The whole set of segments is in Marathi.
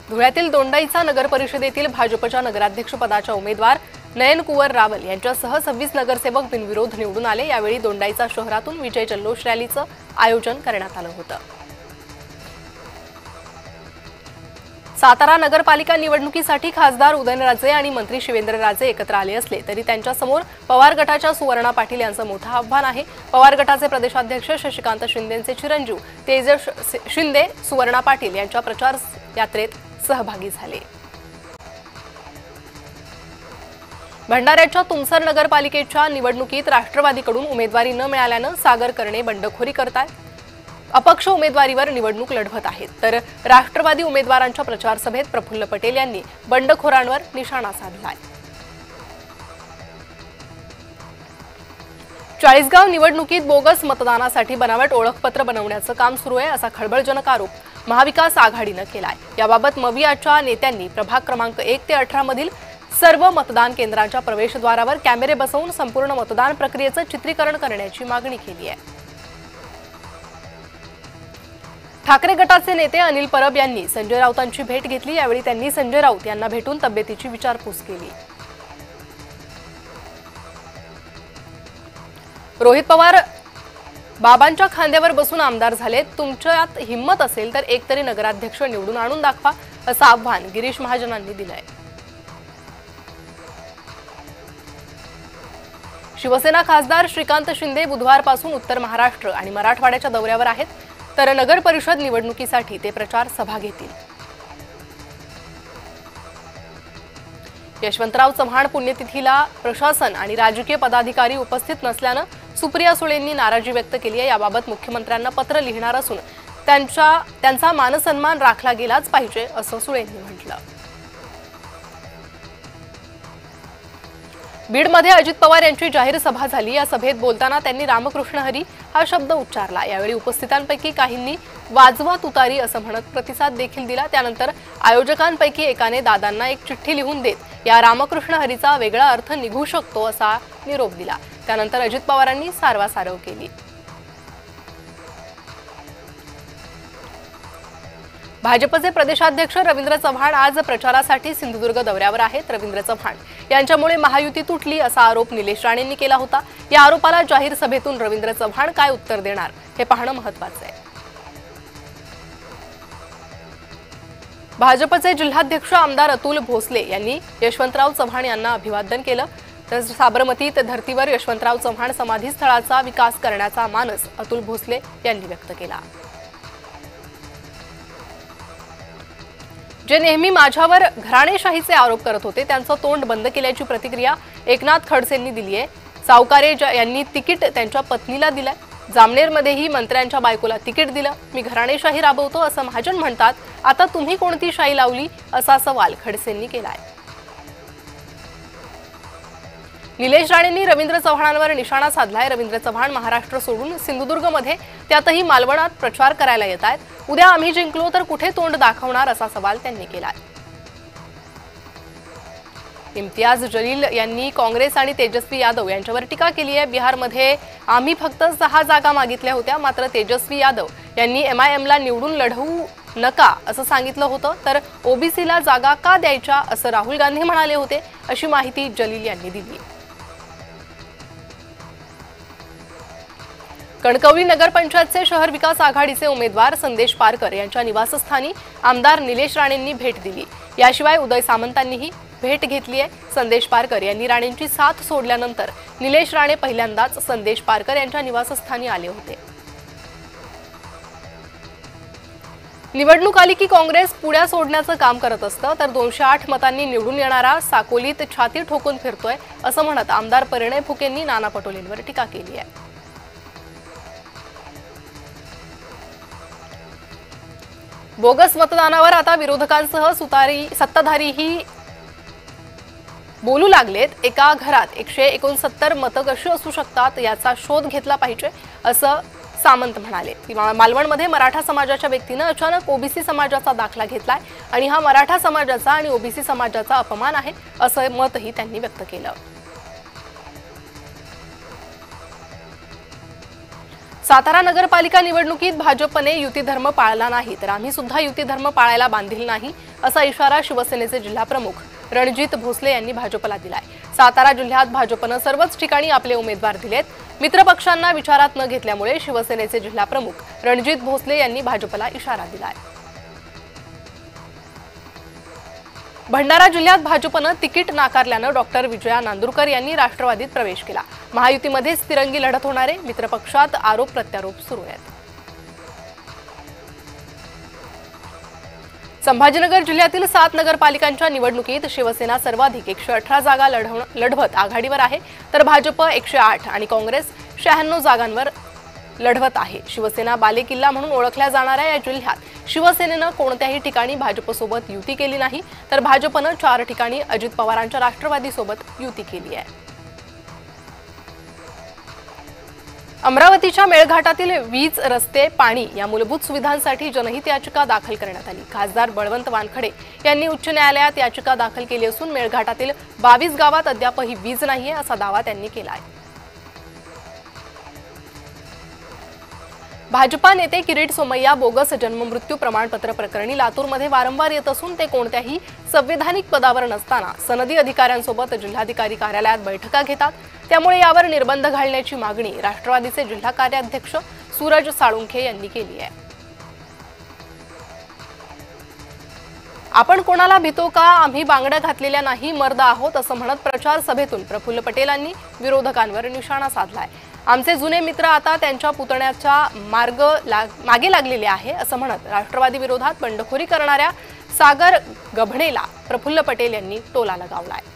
धुळ्यातील दोंडाईचा नगर परिषदेतील भाजपच्या नगराध्यक्षपदाच्या उमेदवार नयन कुंवर रावल यांच्यासह 26 नगरसेवक बिनविरोध निवडून आले। यावेळी दोंडाईचा शहरातून विजय जल्लोष रॅलीचं आयोजन करण्यात आलं होतं। सातारा नगरपालिका निवडणुकीसाठी खासदार उदयनराजे आणि मंत्री शिवेंद्रराजे एकत्र आले असले तरी त्यांच्यासमोर पवार गटाच्या सुवर्णा पाटील यांचं मोठं आव्हान आहे। पवार गटाचे प्रदेशाध्यक्ष शशिकांत शिंदेंचे चिरंजीव तेजस शिंदे सुवर्णा पाटील यांच्या प्रचार यात्रेत सहभागी झाले। भंडाऱ्याच्या तुमसर नगरपालिकेच्या निवडणुकीत राष्ट्रवादीकडून उमेदवारी न मिळाल्यानं सागर करणे बंडखोरी करतात। अपक्ष उमेदवारीवर निवडणूक लढवत आहेत, तर राष्ट्रवादी उमेदवारांच्या प्रचार सभेत प्रफुल्ल पटेल यांनी बंडखोरांवर निशाणा साधलाय। चाळीसगाव निवडणुकीत बोगस मतदानासाठी बनावट ओळखपत्र बनवण्याचं काम सुरू आहे, असा खळबळजनक आरोप महाविकास आघाडीनं केलाय। याबाबत मवियाच्या नेत्यांनी प्रभाग क्रमांक 1 ते 18 मधील सर्व मतदान केंद्रांच्या प्रवेशद्वारावर कॅमेरे बसवून संपूर्ण मतदान प्रक्रियेचं चित्रीकरण करण्याची मागणी केली आहे। ठाकरे गटाचे नेते अनिल परब यांनी संजय राऊतांची भेट घेतली। यावेळी त्यांनी संजय राऊत यांना भेटून तब्येतीची विचारपूस केली। रोहित पवार बाबांच्या खांद्यावर बसून आमदार झालेत, तुमच्यात हिम्मत असेल तर एकतरी नगराध्यक्ष निवडून आणून दाखवा, असं आव्हान गिरीश महाजनांनी दिलंय। शिवसेना खासदार श्रीकांत शिंदे बुधवारपासून उत्तर महाराष्ट्र आणि मराठवाड्याच्या दौऱ्यावर आहेत, तर नगर परिषद निवडणुकीसाठी ते प्रचार सभा घेतील। यशवंतराव चव्हाण पुण्यतिथीला प्रशासन आणि राजकीय पदाधिकारी उपस्थित नसल्यानं सुप्रिया सुळेंनी नाराजी व्यक्त केली आहे। याबाबत मुख्यमंत्र्यांना पत्र लिहिणार असून त्यांचा मानसन्मान राखला गेलाच पाहिजे, असं सुळेंनी म्हटलं। बीडमध्ये अजित पवार यांची जाहीर सभा झाली। या सभेत बोलताना त्यांनी रामकृष्ण हरी हा शब्द उच्चारला। यावेळी उपस्थितांपैकी काहींनी वाजवा तुतारी असं म्हणत प्रतिसाद देखील दिला। त्यानंतर आयोजकांपैकी एकाने दादांना एक चिठ्ठी लिहून देत या रामकृष्ण हरीचा वेगळा अर्थ निघू शकतो असा निरोप दिला। त्यानंतर अजित पवारांनी सारवासारव केली। भाजपचे प्रदेशाध्यक्ष रवींद्र चव्हाण आज प्रचारासाठी सिंधुदुर्ग दौऱ्यावर आहेत। रवींद्र चव्हाण यांच्यामुळे महायुती तुटली असा आरोप निलेश राणेंनी केला होता। या आरोपाला जाहीर सभेतून रवींद्र चव्हाण काय उत्तर देणार हे पाहणं महत्त्वाचं आहे। भाजपचे जिल्हाध्यक्ष आमदार अतुल भोसले यांनी यशवंतराव चव्हाण यांना अभिवादन केलं, तर साबरमतीत धर्तीवर यशवंतराव चव्हाण समाधी स्थळाचा विकास करण्याचा मानस अतुल भोसले यांनी व्यक्त केला। जे नेहमी माझ्यावर घराणेशाहीचे आरोप करत होते त्यांचं तोंड बंद केल्याची प्रतिक्रिया एकनाथ खडसेंनी दिली आहे। सावकारे यांनी तिकीट त्यांच्या पत्नीला दिलंय। जामनेरमध्येही मंत्र्यांच्या बायकोला तिकीट दिलं। मी घराणेशाही राबवतो असं महाजन म्हणतात, आता तुम्ही कोणती शाही लावली असा सवाल खडसेंनी केलाय। निलेश राणेंनी रवींद्र चव्हाणांवर निशाणा साधलाय। रवींद्र चव्हाण महाराष्ट्र सोडून सिंधुदुर्गमध्ये त्यातही मालवणात प्रचार करायला येत आहेत। उद्या आम्ही जिंकलो तर कुठे तोंड दाखवणार असा सवाल त्यांनी केलाय। इम्तियाज जलील यांनी काँग्रेस आणि तेजस्वी यादव यांच्यावर टीका केली आहे। बिहारमध्ये आम्ही फक्त 6 जागा मागितल्या होत्या, मात्र तेजस्वी यादव यांनी MIMला निवडून लढवू नका असं सांगितलं होतं, तर ओबीसीला जागा का द्यायच्या असं राहुल गांधी म्हणाले होते, अशी माहिती जलील यांनी दिली। कणकवली नगरपंचायतचे शहर विकास आघाडीचे उमेदवार संदेश पारकर यांच्या निवासस्थानी आमदार निलेश राणेंनी भेट दिली। याशिवाय उदय सामंतांनीही भेट घेतली आहे। संदेश पारकर यांनी राणेंची साथ सोडल्यानंतर निलेश राणे पहिल्यांदाच संदेश पारकर यांच्या निवासस्थानी आले होते। निवडणूक आली की काँग्रेस पुढ्या सोडण्याचं काम करत असतं, तर 208 मतांनी निवडून येणारा साकोलीत छाती ठोकून फिरतोय असं म्हणत आमदार परिणय फुकेंनी नाना पटोलेंवर टीका केली आहे। बोगस मतदानावर आता विरोधकांसह सत्ताधारीही बोलू लागलेत। एका घरात 169 मतं कशी असू शकतात याचा शोध घेतला पाहिजे असं सामंत म्हणाले। मालवणमध्ये मराठा समाजाच्या व्यक्तीने अचानक ओबीसी समाजाचा दाखला घेतलाय आणि हा मराठा समाजाचा आणि ओबीसी समाजाचा अपमान आहे असं मतही त्यांनी व्यक्त केलं। सातारा नगरपालिका निवडणुकीत भाजपने युती धर्म पाळला नाही तर आम्ही सुद्धा युती धर्म पाळायला बांधील नाही असा इशारा शिवसेनेचे जिल्हाप्रमुख रणजित भोसले यांनी भाजपला दिलाय। सातारा जिल्ह्यात भाजपने सर्वच ठिकाणी आपले उमेदवार दिलेत। मित्रपक्षांना विचारात न घेतल्यामुळे शिवसेनेचे जिल्हाप्रमुख रणजित भोसले यांनी भाजपला इशारा दिलाय। भंडारा जिल्ह्यात भाजपने तिकीट नाकारल्याने डॉक्टर विजया नांदुरकर यांनी राष्ट्रवादीत प्रवेश केला। महायुतीमध्येच तिरंगी लढत होणारे मित्रपक्षात आरोप प्रत्यारोप सुरू आहेत। संभाजीनगर जिल्ह्यातील 7 नगरपालिकांच्या निवडणुकीत शिवसेना सर्वाधिक 118 जागा लढवत आघाडीवर आहे तर भाजप 108 आणि काँग्रेस 96 जागांवर लढवत आहे। शिवसेना बालेकिल्ला म्हणून ओळखल्या जाणाऱ्या या जिल्ह्यात शिवसेनेने कोणत्याही ठिकाणी भाजपसोबत युती केली नाही तर भाजपने 4 ठिकाणी अजित पवारांच्या राष्ट्रवादीसोबत युती केली आहे। अमरावतीच्या मेळघाटातील वीज, रस्ते, पाणी या मूलभूत सुविधांसाठी जनहित याचिका दाखल करण्यात आली। खासदार बळवंत वानखडे यांनी उच्च न्यायालयात याचिका दाखल केली असून मेळघाटातील 22 गावात अद्यापही वीज नाहीये असा दावा त्यांनी केला आहे। भाजपा नेते किरीट सोमय्या बोगस जन्ममृत्यू प्रमाणपत्र प्रकरणी लातूरमध्ये वारंवार येत असून ते कोणत्याही संवैधानिक पदावर नसताना सनदी अधिकाऱ्यांसोबत जिल्हाधिकारी कार्यालयात बैठका घेतात। त्यामुळे यावर निर्बंध घालण्याची मागणी राष्ट्रवादीचे जिल्हा कार्याध्यक्ष सूरज साळुंखे यांनी केली आहे। आपण कोणाला भीतो का? आम्ही बांगड्या घातलेल्या नाही, मर्द आहोत असं म्हणत प्रचार सभेतून प्रफुल्ल पटेलांनी विरोधकांवर निशाणा साधलाय। आमचे जुने मित्र आता त्यांच्या पुतण्याच्या मागे लागलेले आहे असं म्हणत राष्ट्रवादी विरोधात बंडखोरी करणाऱ्या सागर गभणेला प्रफुल्ल पटेल यांनी टोला लगावलाय।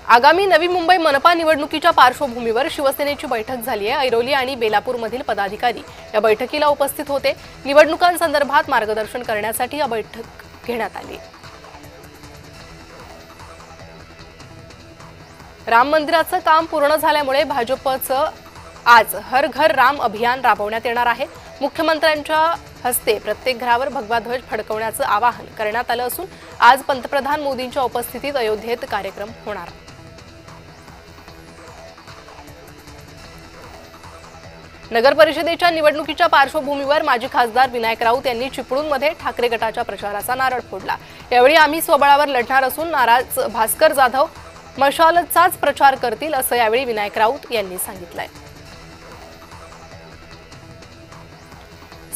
आगामी नवी मुंबई मनपा निवडणुकीच्या पार्श्वभूमीवर शिवसेनेची बैठक झाली आहे। ऐरोली आणि बेलापूरमधील पदाधिकारी या बैठकीला उपस्थित होते। निवडणुकांसंदर्भात मार्गदर्शन करण्यासाठी ही बैठक घेण्यात आली। राम मंदिराचं काम पूर्ण झाल्यामुळे भाजपचं आज हर घर राम अभियान राबवण्यात येणार आहे। मुख्यमंत्र्यांच्या हस्ते प्रत्येक घरावर भगवा ध्वज फडकवण्याचं आवाहन करण्यात आलं असून आज पंतप्रधान मोदींच्या उपस्थितीत अयोध्येत कार्यक्रम होणार। नगर परिषदेच्या निवडणुकीच्या पार्श्वभूमीवर माजी खासदार विनायक राऊत यांनी चिपळूणमध्ये ठाकरे गटाच्या प्रचाराचा नारळ फोडला। यावेळी आम्ही स्वबळावर लढणार असून नाराज भास्कर जाधव मशालचाच प्रचार करतील असं यावेळी विनायक राऊत यांनी सांगितलंय।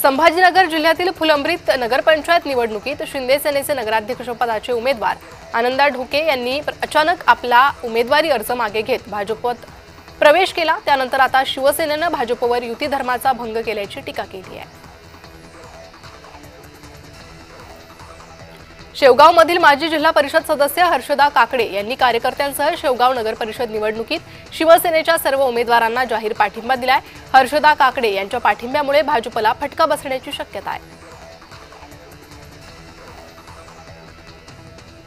संभाजीनगर जिल्ह्यातील फुलंब्रीत नगरपंचायत निवडणुकीत शिंदे सेनेचे नगराध्यक्षपदाचे उमेदवार आनंदा ढोके यांनी अचानक आपला उमेदवारी अर्ज मागे घेत भाजपत प्रवेश केला। त्यानंतर आता शिवसेनेने भाजपवर युती धर्माचा भंग केल्याची टीका केली आहे। शेवगावमधील माजी जिल्हा परिषद सदस्य हर्षदा काकडे यांनी कार्यकर्त्यांसह शेवगाव नगर परिषद निवडणुकीत शिवसेनेच्या सर्व उमेदवारांना जाहीर पाठिंबा दिलाय। हर्षदा काकडे यांच्या पाठिंब्यामुळे भाजपला फटका बसण्याची शक्यता आहे।